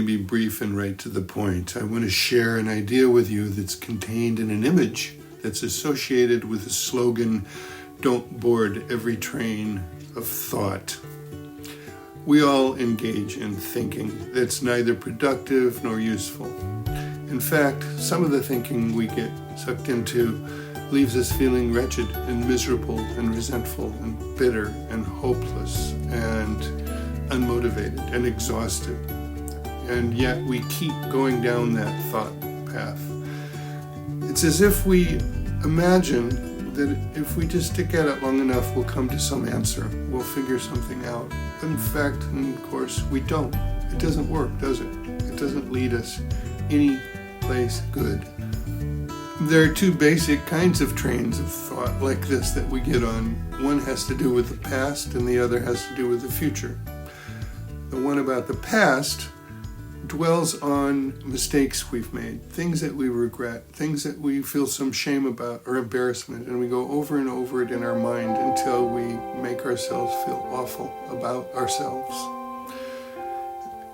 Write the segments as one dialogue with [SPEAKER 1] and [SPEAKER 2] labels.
[SPEAKER 1] be brief and right to the point. I want to share an idea with you that's contained in an image that's associated with the slogan, "Don't board every train of thought." We all engage in thinking that's neither productive nor useful. In fact, some of the thinking we get sucked into leaves us feeling wretched and miserable and resentful and bitter and hopeless and unmotivated and exhausted. And yet we keep going down that thought path. It's as if we imagine that if we just stick at it long enough, we'll come to some answer. We'll figure something out. But in fact, and of course, we don't. It doesn't work, does it? It doesn't lead us any place good. There are two basic kinds of trains of thought like this that we get on. One has to do with the past and the other has to do with the future. The one about the past dwells on mistakes we've made, things that we regret, things that we feel some shame about or embarrassment, and we go over and over it in our mind until we make ourselves feel awful about ourselves.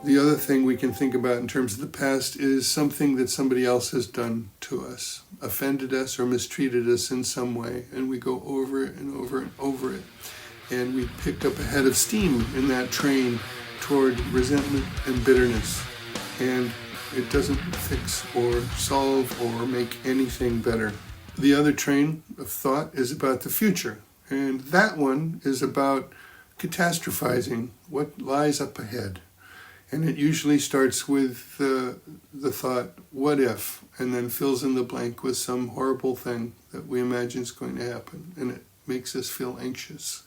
[SPEAKER 1] The other thing we can think about in terms of the past is something that somebody else has done to us, offended us or mistreated us in some way, and we go over it and over and over it. And we pick up a head of steam in that train toward resentment and bitterness. And it doesn't fix or solve or make anything better. The other train of thought is about the future. And that one is about catastrophizing what lies up ahead. And it usually starts with the thought, what if, and then fills in the blank with some horrible thing that we imagine is going to happen. And it makes us feel anxious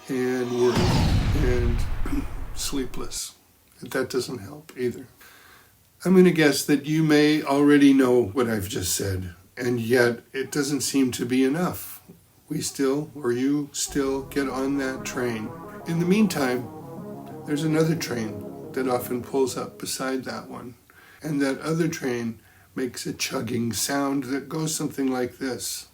[SPEAKER 1] and worried and sleepless. That doesn't help either. I'm going to guess that you may already know what I've just said, and yet it doesn't seem to be enough. You still get on that train. In the meantime, there's another train that often pulls up beside that one. And that other train makes a chugging sound that goes something like this.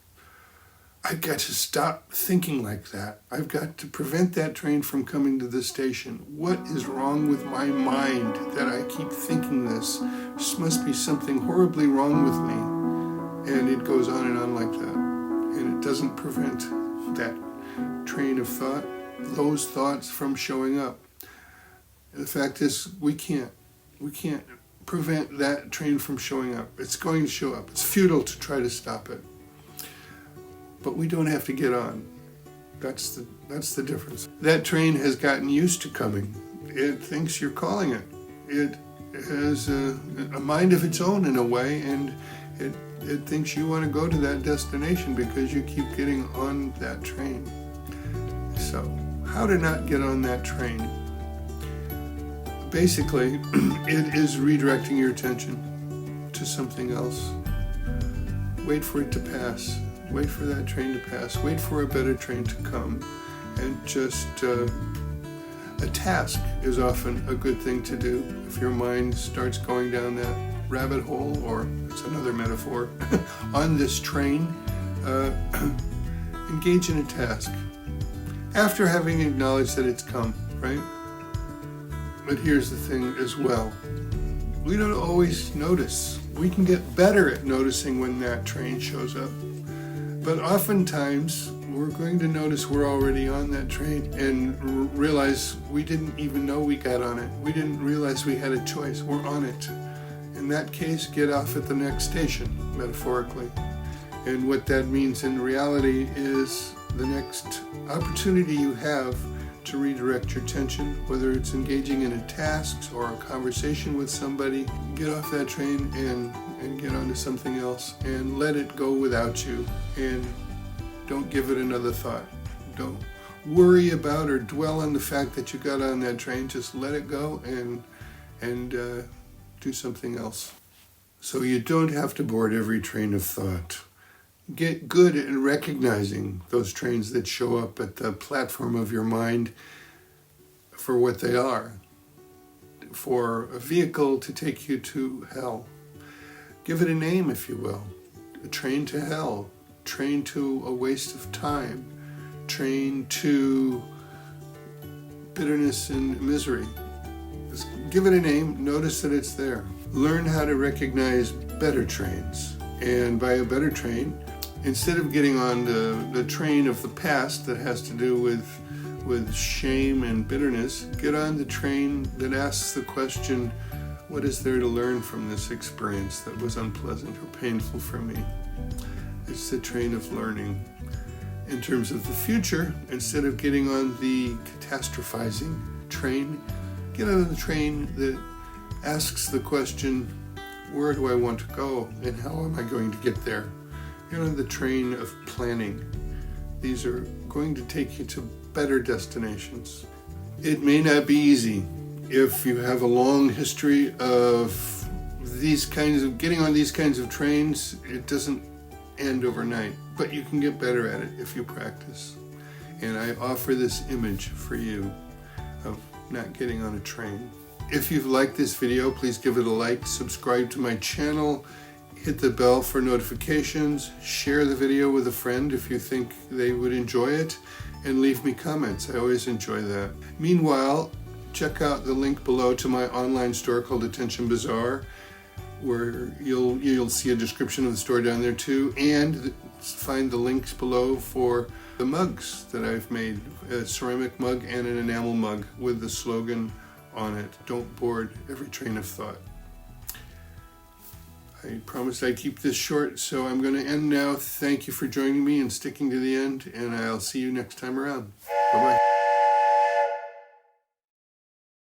[SPEAKER 1] I've got to stop thinking like that. I've got to prevent that train from coming to the station. What is wrong with my mind that I keep thinking this? This must be something horribly wrong with me. And it goes on and on like that. And it doesn't prevent that train of thought, those thoughts from showing up. The fact is, we can't prevent that train from showing up. It's going to show up. It's futile to try to stop it. But we don't have to get on. That's the difference. That train has gotten used to coming. It thinks you're calling it. It has a mind of its own in a way, and it thinks you want to go to that destination because you keep getting on that train. So, how to not get on that train? Basically, it is redirecting your attention to something else. Wait for it to pass. Wait for that train to pass. Wait for a better train to come. And just a task is often a good thing to do. If your mind starts going down that rabbit hole, or it's another metaphor, on this train, engage in a task. After having acknowledged that it's come, right? But here's the thing as well. We don't always notice. We can get better at noticing when that train shows up. But oftentimes, we're going to notice we're already on that train and realize we didn't even know we got on it. We didn't realize we had a choice. We're on it. In that case, get off at the next station, metaphorically. And what that means in reality is the next opportunity you have to redirect your attention, whether it's engaging in a task or a conversation with somebody, get off that train and get onto something else and let it go without you, and don't give it another thought. Don't worry about or dwell on the fact that you got on that train. Just let it go and do something else. So you don't have to board every train of thought. Get good at recognizing those trains that show up at the platform of your mind for what they are, for a vehicle to take you to hell. Give it a name, if you will. A train to hell, train to a waste of time, train to bitterness and misery. Just give it a name, notice that it's there. Learn how to recognize better trains. And by a better train, instead of getting on the train of the past that has to do with shame and bitterness, get on the train that asks the question, what is there to learn from this experience that was unpleasant or painful for me? It's the train of learning. In terms of the future, instead of getting on the catastrophizing train, get on the train that asks the question, where do I want to go and how am I going to get there? Get on the train of planning. These are going to take you to better destinations. It may not be easy. If you have a long history of getting on these kinds of trains, it doesn't end overnight, but you can get better at it if you practice. And I offer this image for you of not getting on a train. If you've liked this video, please give it a like, subscribe to my channel, hit the bell for notifications, share the video with a friend if you think they would enjoy it, and leave me comments. I always enjoy that. Meanwhile, check out the link below to my online store called Attention Bazaar, where you'll see a description of the store down there too, and find the links below for the mugs that I've made, a ceramic mug and an enamel mug with the slogan on it, don't board every train of thought. I promised I'd keep this short, so I'm going to end now. Thank you for joining me and sticking to the end, and I'll see you next time around. Bye-bye.